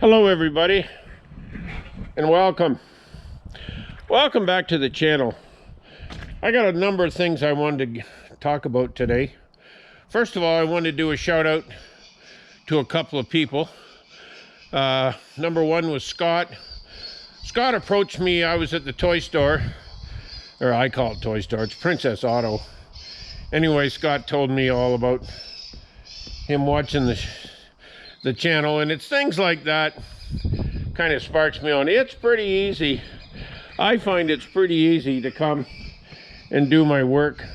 Hello everybody, and welcome back to the channel. I got a number of things I wanted to talk about today. First of all, I wanted to do a shout out to a couple of people. Number one was Scott. Scott approached me. I was at the toy store, or I call it toy store, it's Princess Auto. Anyway, Scott told me all about him watching the channel, and it's things like that kind of sparks me on. It's pretty easy. I find it's pretty easy to come and do my work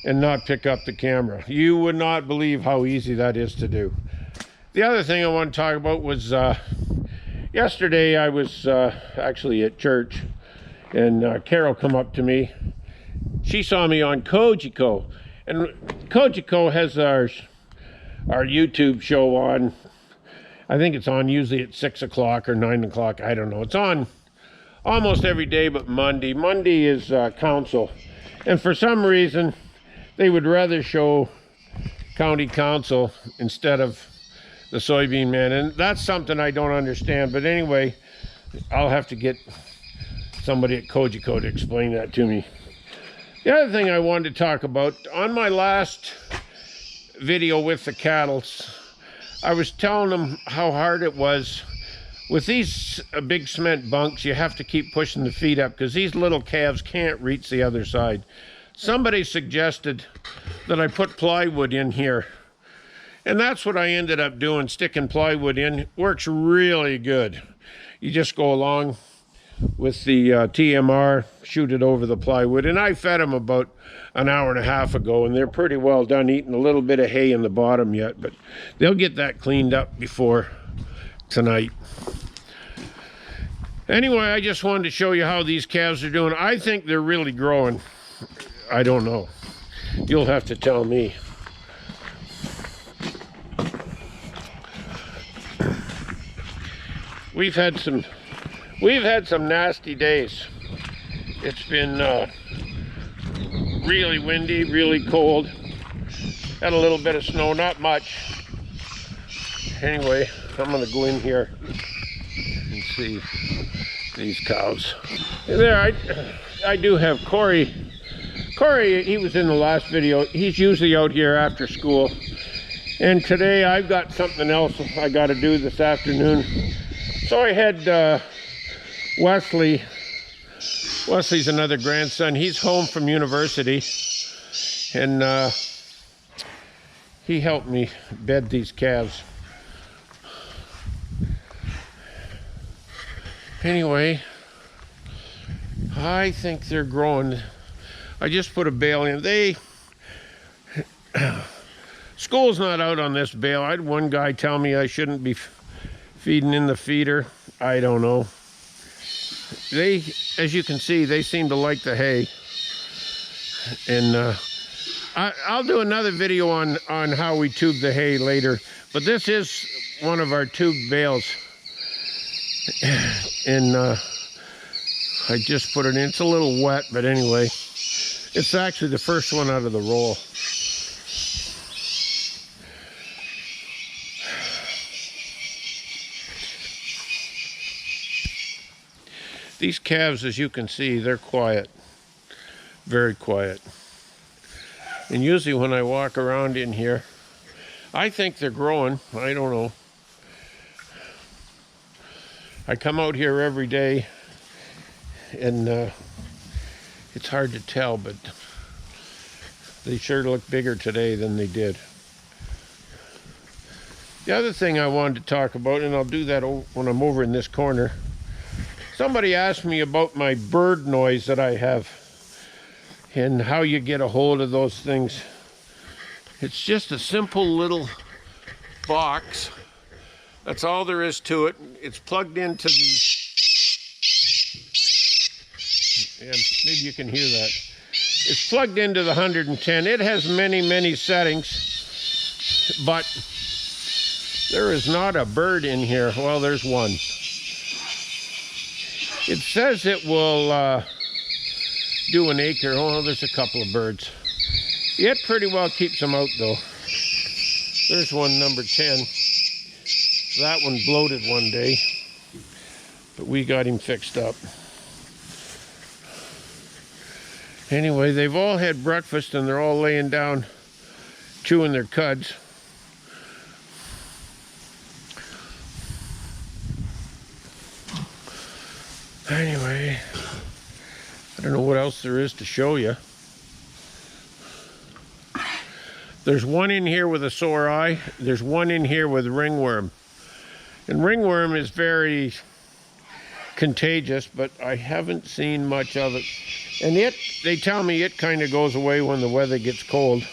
and not pick up the camera. You would not believe how easy that is to do. The other thing I want to talk about was yesterday I was actually at church, and Carol come up to me. She saw me on Kojiko, and Kojiko has our YouTube show on. I think it's on usually at 6 o'clock or 9 o'clock. I don't know. It's on almost every day but Monday. Monday is council. And for some reason, they would rather show county council instead of the soybean man. And that's something I don't understand. But anyway, I'll have to get somebody at Kojiko to explain that to me. The other thing I wanted to talk about, on my last video with the cattle, I was telling them how hard it was. With these big cement bunks, you have to keep pushing the feet up because these little calves can't reach the other side. Somebody suggested that I put plywood in here, and that's what I ended up doing, sticking plywood in. Works really good. You just go along with the TMR, shoot it over the plywood, and I fed them about an hour and a half ago, and they're pretty well done, eating a little bit of hay in the bottom yet, but they'll get that cleaned up before tonight. Anyway, I just wanted to show you how these calves are doing. I think they're really growing. I don't know. You'll have to tell me. We've had some nasty days. It's been really windy, really cold. Had a little bit of snow, not much. Anyway, I'm gonna go in here and see these cows. And there, I do have Corey. Corey, he was in the last video. He's usually out here after school. And today I've got something else I gotta do this afternoon. So I had Wesley. Wesley's another grandson. He's home from university, and he helped me bed these calves. Anyway, I think they're growing. I just put a bale in. School's not out on this bale. I had one guy tell me I shouldn't be feeding in the feeder. I don't know. They, as you can see, they seem to like the hay. And I'll do another video on how we tube the hay later. But this is one of our tube bales. And I just put it in. It's a little wet, but anyway. It's actually the first one out of the roll. These calves, as you can see, they're quiet, very quiet. And usually when I walk around in here, I think they're growing. I don't know. I come out here every day, and it's hard to tell, but they sure look bigger today than they did. The other thing I wanted to talk about, and I'll do that when I'm over in this corner. Somebody asked me about my bird noise that I have and how you get a hold of those things. It's just a simple little box. That's all there is to it. It's plugged into the... And maybe you can hear that. It's plugged into the 110. It has many settings, but there is not a bird in here. Well, there's one. It says it will do an acre. Oh, there's a couple of birds. It pretty well keeps them out, though. There's one, number 10. That one bloated one day, but we got him fixed up. Anyway, they've all had breakfast and they're all laying down, chewing their cuds. Anyway, I don't know what else there is to show you. There's one in here with a sore eye. There's one in here with ringworm. And ringworm is very contagious, but I haven't seen much of it. And they tell me it kind of goes away when the weather gets cold.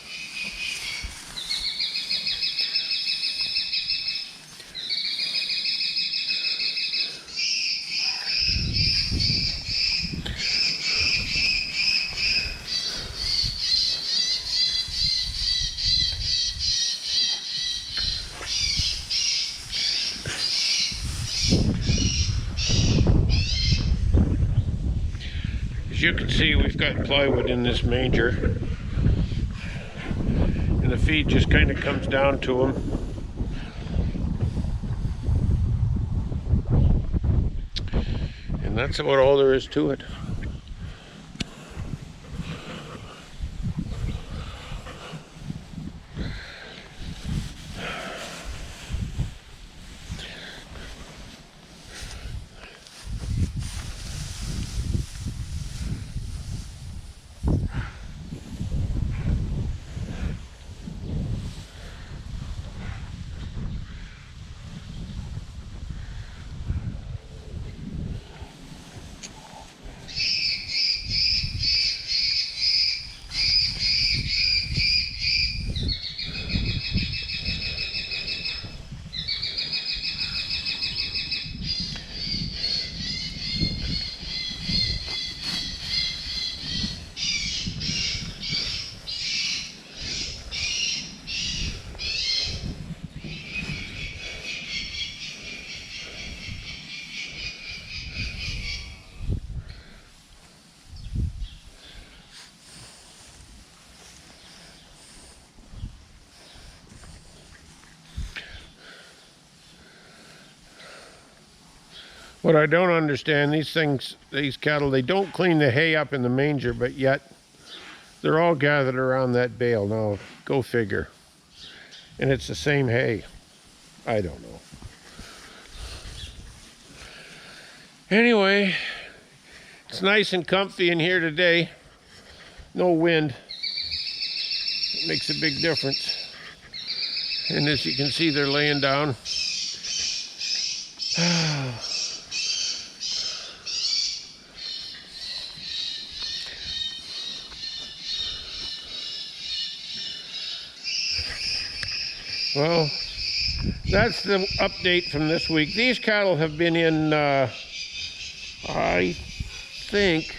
As you can see, we've got plywood in this manger, and the feed just kind of comes down to them. And that's about all there is to it. What I don't understand, these cattle, they don't clean the hay up in the manger, but yet they're all gathered around that bale. Now, go figure. And it's the same hay. I don't know. Anyway, it's nice and comfy in here today. No wind. It makes a big difference. And as you can see, they're laying down. Well, that's the update from this week. These cattle have been in, I think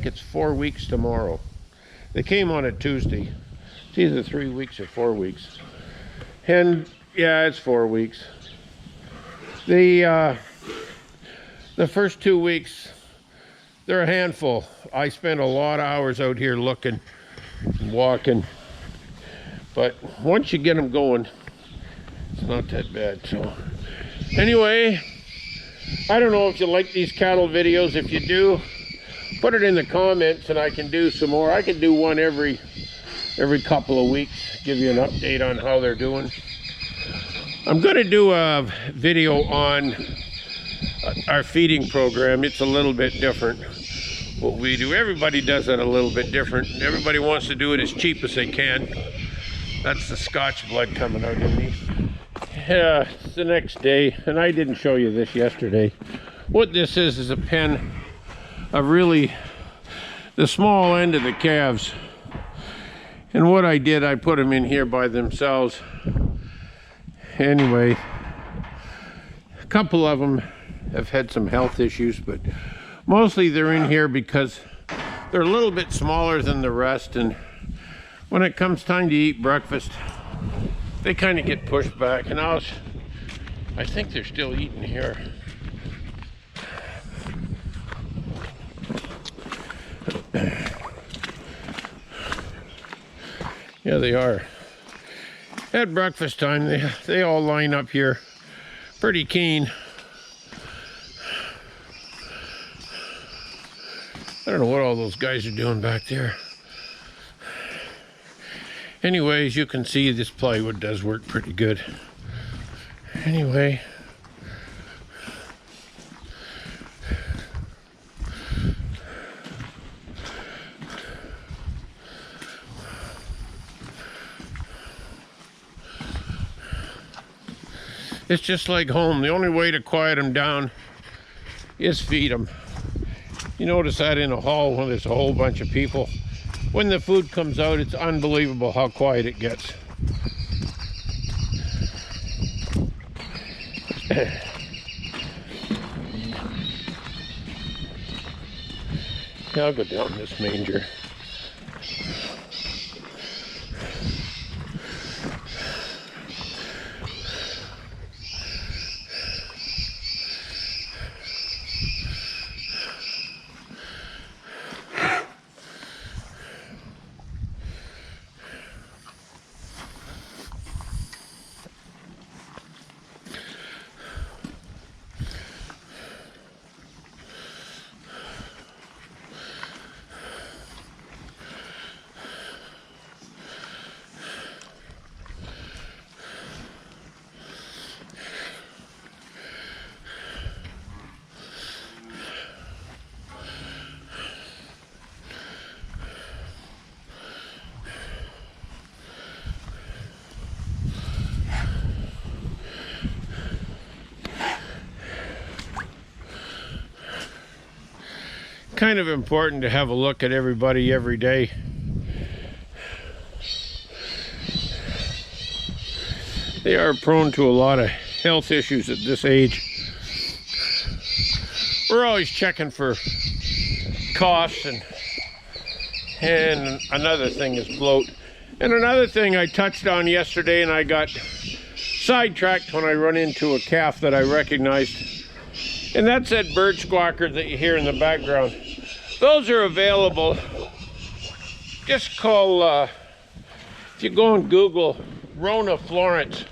it's 4 weeks tomorrow. They came on a Tuesday. It's either 3 weeks or 4 weeks. And yeah, it's 4 weeks. The first 2 weeks, they're a handful. I spent a lot of hours out here looking and walking. But once you get them going, it's not that bad. So anyway, I don't know if you like these cattle videos. If you do, put it in the comments and I can do some more. I can do one every couple of weeks, give you an update on how they're doing. I'm going to do a video on our feeding program. It's a little bit different what we do. Everybody does it a little bit different. Everybody wants to do it as cheap as they can. That's the Scotch blood coming out in me. Yeah, it's the next day, and I didn't show you this yesterday. What this is a pen of really the small end of the calves. And what I did, I put them in here by themselves. Anyway, a couple of them have had some health issues, but mostly they're in here because they're a little bit smaller than the rest, and when it comes time to eat breakfast, they kind of get pushed back. And I think they're still eating here. Yeah, they are. At breakfast time, they all line up here pretty keen. I don't know what all those guys are doing back there. Anyways, you can see this plywood does work pretty good. Anyway, it's just like home. The only way to quiet them down is feed them. You notice that in a hall when there's a whole bunch of people. When the food comes out, it's unbelievable how quiet it gets. Yeah, I'll go down this manger. Kind of important to have a look at everybody every day. They are prone to a lot of health issues at this age. We're always checking for coughs, and another thing is bloat. And another thing I touched on yesterday, and I got sidetracked when I run into a calf that I recognized, and that's that bird squawker that you hear in the background. Those are available. Just call, if you go and Google Rona Florence,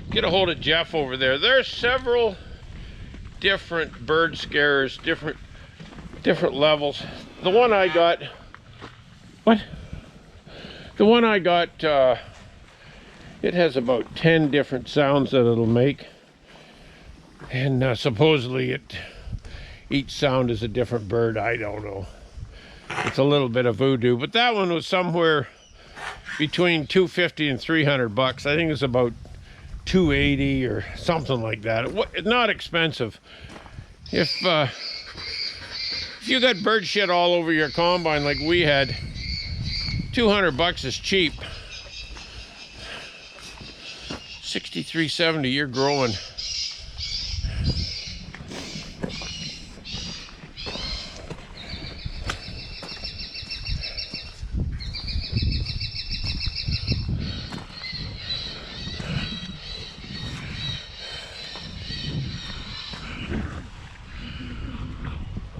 get a hold of Jeff over there. There's several different bird scares, different levels. The one I got, The one I got, it has about 10 different sounds that it'll make. And supposedly each sound is a different bird. I don't know. It's a little bit of voodoo, but that one was somewhere between $250 and $300. I think it's about $280 or something like that. It's not expensive. If you got bird shit all over your combine like we had, $200 is cheap. $63.70, you're growing.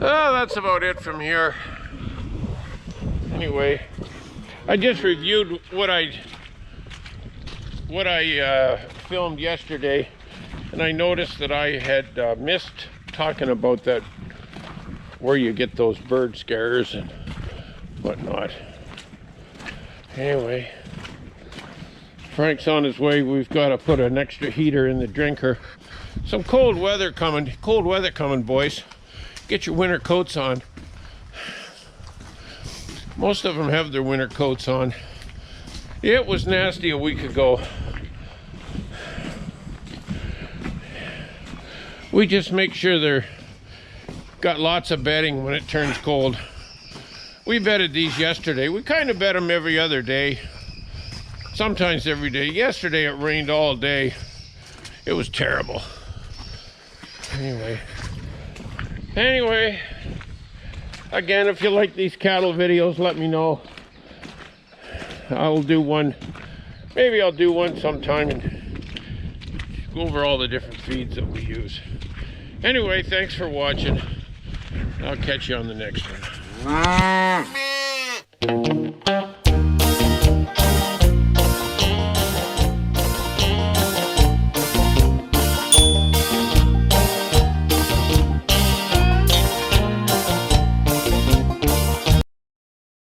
Oh, that's about it from here. Anyway, I just reviewed what I filmed yesterday, and I noticed that I had missed talking about that, where you get those bird scares and whatnot. Anyway, Frank's on his way. We've got to put an extra heater in the drinker. Some cold weather coming, boys. Get your winter coats on. Most of them have their winter coats on. It was nasty a week ago. We just make sure they're got lots of bedding when it turns cold. We bedded these yesterday. We kind of bed them every other day. Sometimes every day. Yesterday it rained all day. It was terrible. Anyway, again, if you like these cattle videos, let me know. I'll do one. Maybe I'll do one sometime and go over all the different feeds that we use. Anyway, thanks for watching. I'll catch you on the next one.